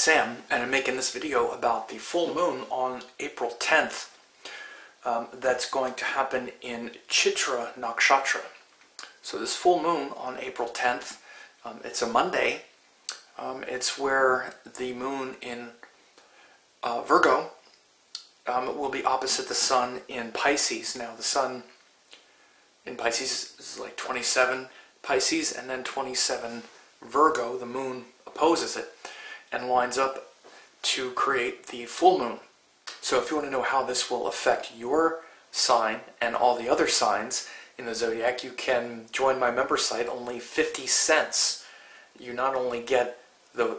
Sam, and I'm making this video about the full moon on April 10th. That's going to happen in Chitra Nakshatra. So this full moon on April 10th, it's a Monday. It's where the moon in Virgo will be opposite the sun in Pisces. Now the sun in Pisces is like 27 Pisces and then 27 Virgo. The moon opposes it and lines up to create the full moon. So if you want to know how this will affect your sign and all the other signs in the zodiac, you can join my member site, only 50 cents. You not only get the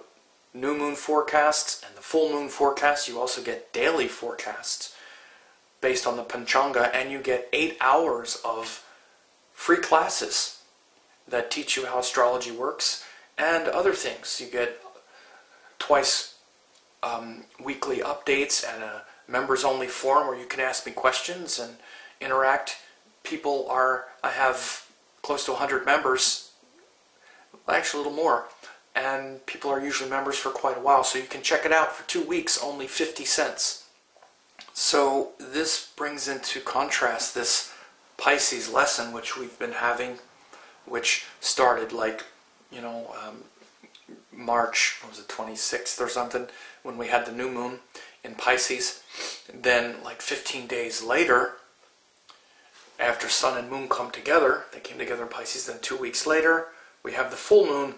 new moon forecasts and the full moon forecasts, you also get daily forecasts based on the Panchanga, and you get 8 hours of free classes that teach you how astrology works and other things. You get twice weekly updates and a members only forum where you can ask me questions and interact. I have close to 100 members, actually a little more, and people are usually members for quite a while, so you can check it out for 2 weeks, only 50 cents. So this brings into contrast this Pisces lesson which we've been having, which started like, March, what was it, 26th or something, when we had the new moon in Pisces. Then like 15 days later, after sun and moon come together, they came together in Pisces, then 2 weeks later, we have the full moon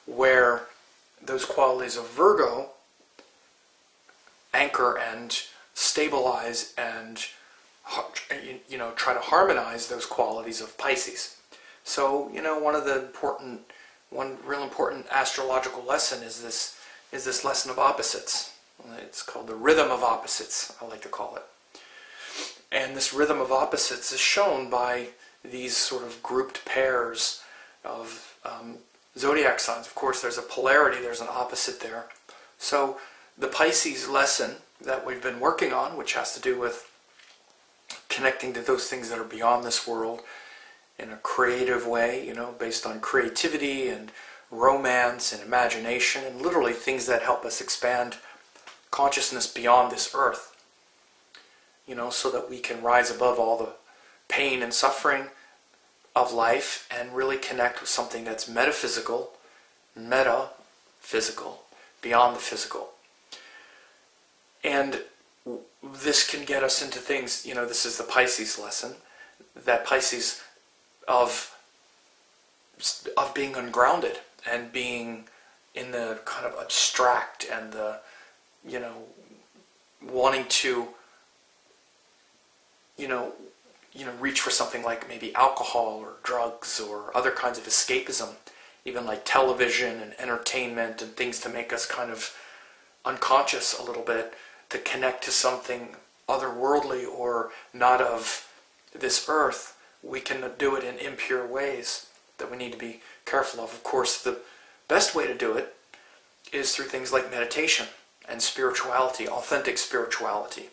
where those qualities of Virgo anchor and stabilize and try to harmonize those qualities of Pisces. So one real important astrological lesson is this lesson of opposites. It's called the rhythm of opposites, I like to call it. And this rhythm of opposites is shown by these sort of grouped pairs of zodiac signs. Of course, there's a polarity, there's an opposite there. So the Pisces lesson that we've been working on, which has to do with connecting to those things that are beyond this world in a creative way, based on creativity and romance and imagination, and literally things that help us expand consciousness beyond this earth, so that we can rise above all the pain and suffering of life and really connect with something that's metaphysical, beyond the physical. And this can get us into things, this is the Pisces lesson, that Pisces of being ungrounded and being in the kind of abstract and the, wanting to, reach for something like maybe alcohol or drugs or other kinds of escapism, even like television and entertainment and things to make us kind of unconscious a little bit, to connect to something otherworldly or not of this earth. We can do it in impure ways that we need to be careful of. Of course, the best way to do it is through things like meditation and spirituality, authentic spirituality,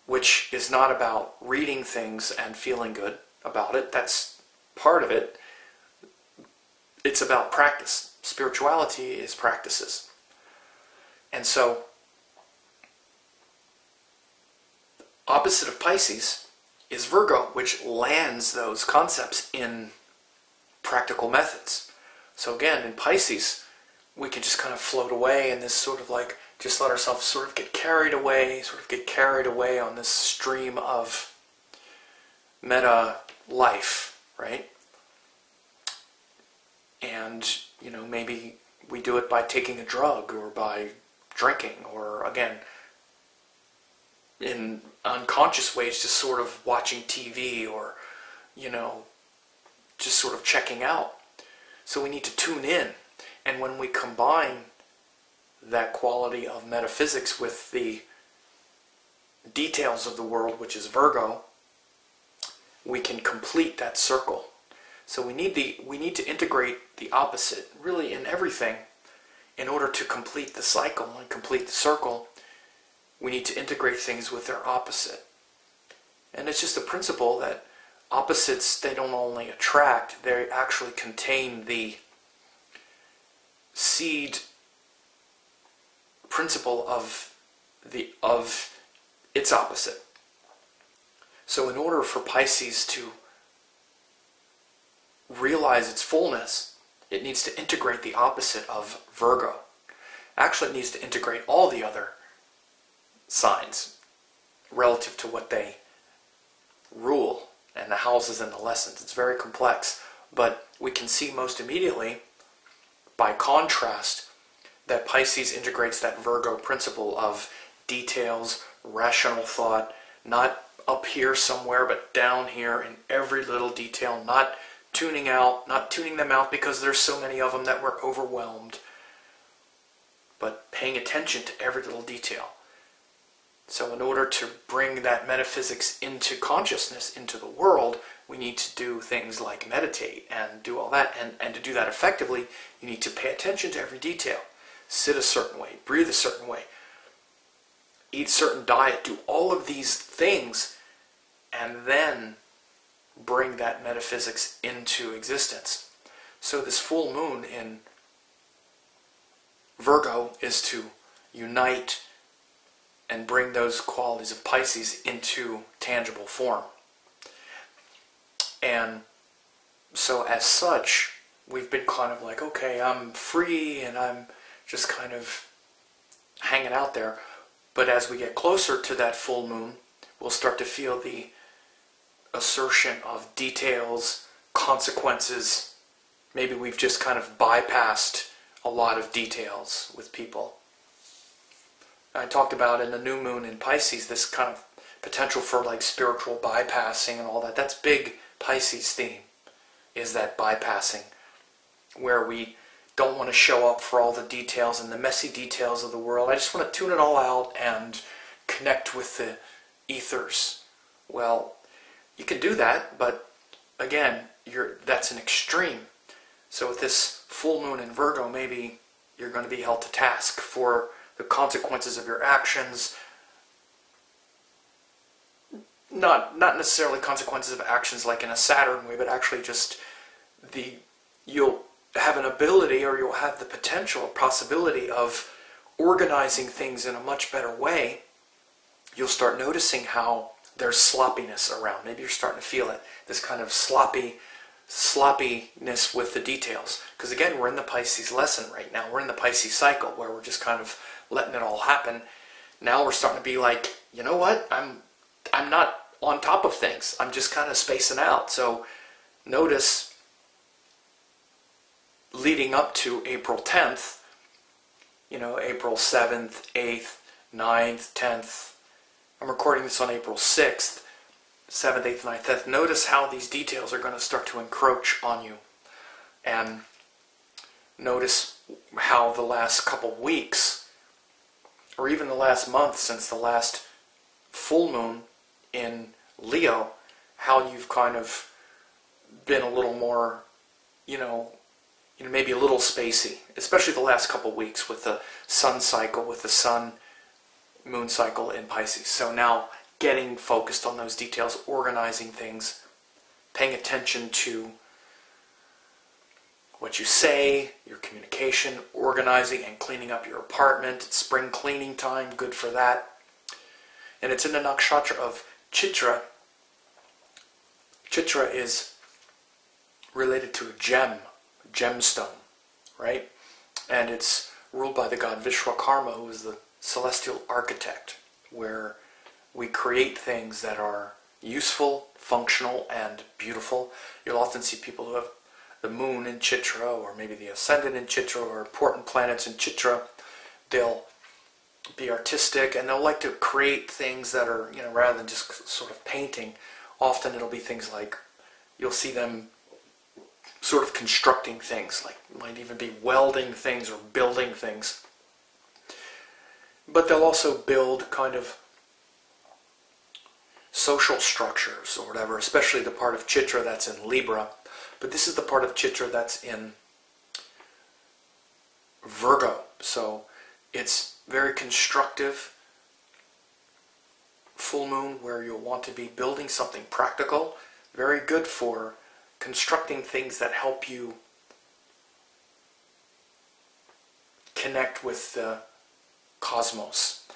which is not about reading things and feeling good about it. That's part of it. It's about practice. Spirituality is practices. And so, opposite of Pisces is Virgo, which lands those concepts in practical methods. So again, in Pisces, we can just kind of float away in this sort of like, just let ourselves sort of get carried away on this stream of meta life, right? And, maybe we do it by taking a drug or by drinking, or again, in unconscious ways, just sort of watching TV or, just sort of checking out. So we need to tune in. And when we combine that quality of metaphysics with the details of the world, which is Virgo, we can complete that circle. So we need to integrate the opposite really in everything in order to complete the cycle and complete the circle. We need to integrate things with their opposite. And it's just a principle that opposites, they don't only attract, they actually contain the seed principle of its opposite. So in order for Pisces to realize its fullness, it needs to integrate the opposite of Virgo. Actually, it needs to integrate all the other signs relative to what they rule and the houses and the lessons. It's very complex, but we can see most immediately, by contrast, that Pisces integrates that Virgo principle of details, rational thought, not up here somewhere, but down here in every little detail, not tuning them out because there's so many of them that we're overwhelmed, but paying attention to every little detail. So in order to bring that metaphysics into consciousness, into the world, we need to do things like meditate and do all that. And to do that effectively, you need to pay attention to every detail. Sit a certain way, breathe a certain way, eat certain diet, do all of these things, and then bring that metaphysics into existence. So this full moon in Virgo is to unite and bring those qualities of Pisces into tangible form. And so as such, we've been kind of like, okay, I'm free and I'm just kind of hanging out there. But as we get closer to that full moon, we'll start to feel the assertion of details, consequences. Maybe we've just kind of bypassed a lot of details with people. I talked about in the new moon in Pisces, this kind of potential for like spiritual bypassing and all that. That's big Pisces theme, is that bypassing, where we don't want to show up for all the details and the messy details of the world. I just want to tune it all out and connect with the ethers. Well, you can do that, but again, that's an extreme. So with this full moon in Virgo, maybe you're going to be held to task for the consequences of your actions. Not necessarily consequences of actions like in a Saturn way, but actually just you'll have an ability, or you'll have the potential, possibility of organizing things in a much better way. You'll start noticing how there's sloppiness around. Maybe you're starting to feel it, this kind of sloppiness with the details. Because again, we're in the Pisces lesson right now. We're in the Pisces cycle where we're just kind of letting it all happen. Now we're starting to be like, you know what? I'm not on top of things. I'm just kind of spacing out. So notice, leading up to April 10th, April 7th, 8th, 9th, 10th. I'm recording this on April 6th, 7th, 8th, 9th, 10th. Notice how these details are going to start to encroach on you. And notice how the last couple weeks, or even the last month since the last full moon in Leo, how you've kind of been a little more, maybe a little spacey, especially the last couple weeks with the sun cycle, with the sun-moon cycle in Pisces. So now getting focused on those details, organizing things, paying attention to what you say, your communication, organizing and cleaning up your apartment. It's spring cleaning time, good for that. And it's in the nakshatra of Chitra. Chitra is related to a gemstone, right? And it's ruled by the god Vishwakarma, who is the celestial architect, where we create things that are useful, functional, and beautiful. You'll often see people who have the moon in Chitra, or maybe the Ascendant in Chitra, or important planets in Chitra. They'll be artistic, and they'll like to create things that are, rather than just sort of painting. Often it'll be things like, you'll see them sort of constructing things, like might even be welding things or building things. But they'll also build kind of social structures or whatever, especially the part of Chitra that's in Libra. But this is the part of Chitra that's in Virgo. So it's very constructive full moon where you'll want to be building something practical. Very good for constructing things that help you connect with the cosmos.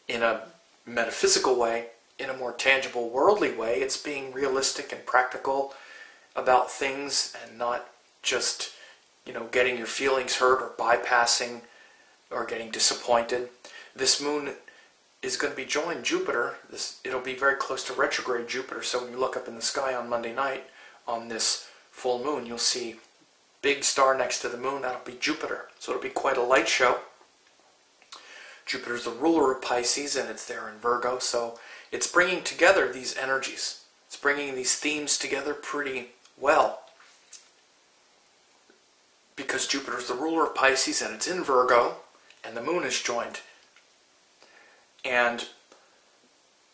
In a metaphysical way, in a more tangible, worldly way, it's being realistic and practical about things and not just, getting your feelings hurt or bypassing or getting disappointed. This moon is going to be joining Jupiter. It'll be very close to retrograde Jupiter, so when you look up in the sky on Monday night on this full moon, you'll see big star next to the moon. That'll be Jupiter. So it'll be quite a light show. Jupiter's the ruler of Pisces, and it's there in Virgo, so it's bringing together these energies. It's bringing these themes together pretty well. Because Jupiter's the ruler of Pisces, and it's in Virgo, and the moon is joined. And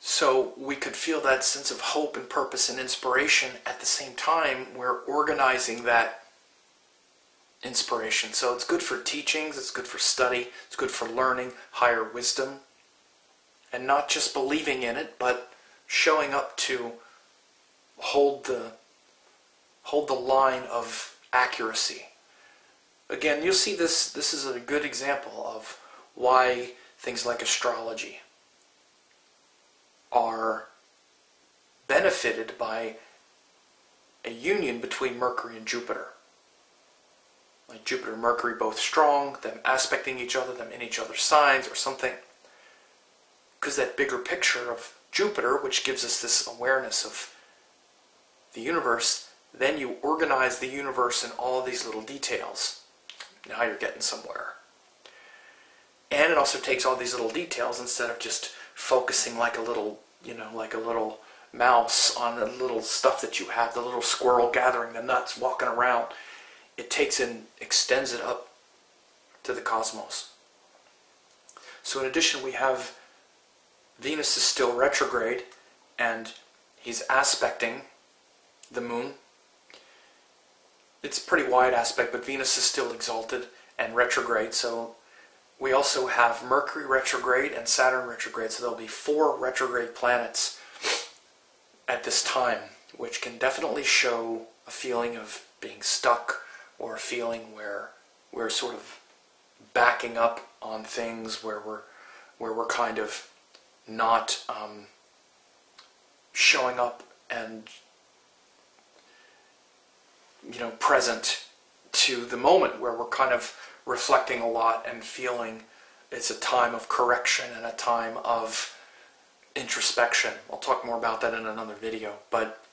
so we could feel that sense of hope and purpose and inspiration. At the same time, we're organizing that inspiration. So it's good for teachings, it's good for study, it's good for learning higher wisdom, and not just believing in it, but showing up to hold the line of accuracy. Again, you'll see this is a good example of why things like astrology are benefited by a union between Mercury and Jupiter. Like Jupiter and Mercury both strong, them aspecting each other, them in each other's signs or something. Because that bigger picture of Jupiter, which gives us this awareness of the universe, then you organize the universe in all of these little details. Now you're getting somewhere. And it also takes all these little details, instead of just focusing like a little, like a little mouse on the little stuff that you have, the little squirrel gathering the nuts, walking around. It takes and extends it up to the cosmos. So in addition, we have Venus is still retrograde, and he's aspecting the moon. It's a pretty wide aspect, but Venus is still exalted and retrograde. So we also have Mercury retrograde and Saturn retrograde. So there'll be 4 retrograde planets at this time, which can definitely show a feeling of being stuck, or a feeling where we're sort of backing up on things, where we're kind of not showing up and present to the moment, where we're kind of reflecting a lot and feeling it's a time of correction and a time of introspection. I'll talk more about that in another video, but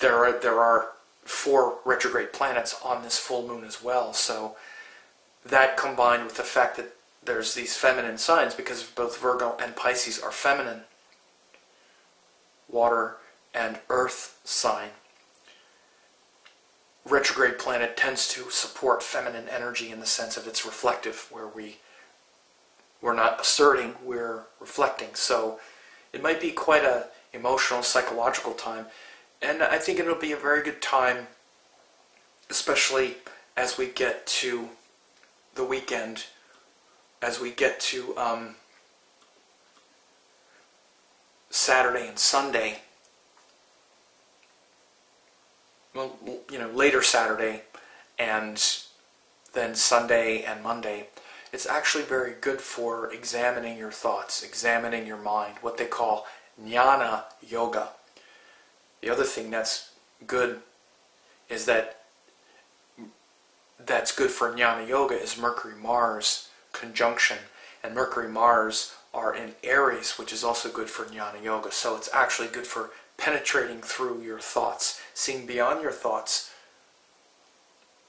there are 4 retrograde planets on this full moon as well. So that, combined with the fact that there's these feminine signs, because both Virgo and Pisces are feminine, water and earth sign. Retrograde planet tends to support feminine energy in the sense of it's reflective, where we're not asserting, we're reflecting. So it might be quite a emotional, psychological time. And I think it'll be a very good time, especially as we get to the weekend, as we get to Saturday and Sunday. Well, later Saturday and then Sunday and Monday. It's actually very good for examining your thoughts, examining your mind, what they call jnana yoga. The other thing that's good is that's good for jnana yoga is Mercury-Mars conjunction. And Mercury-Mars are in Aries, which is also good for jnana yoga. So it's actually good for penetrating through your thoughts, seeing beyond your thoughts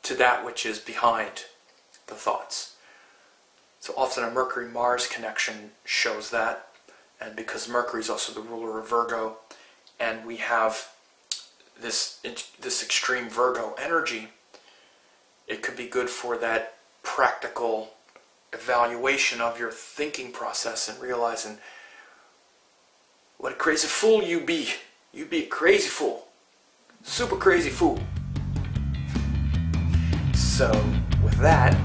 to that which is behind the thoughts. So often a Mercury-Mars connection shows that. And because Mercury is also the ruler of Virgo, and we have this extreme Virgo energy, it could be good for that practical evaluation of your thinking process and realizing what a crazy fool you be. You be a crazy fool. Super crazy fool. So, with that,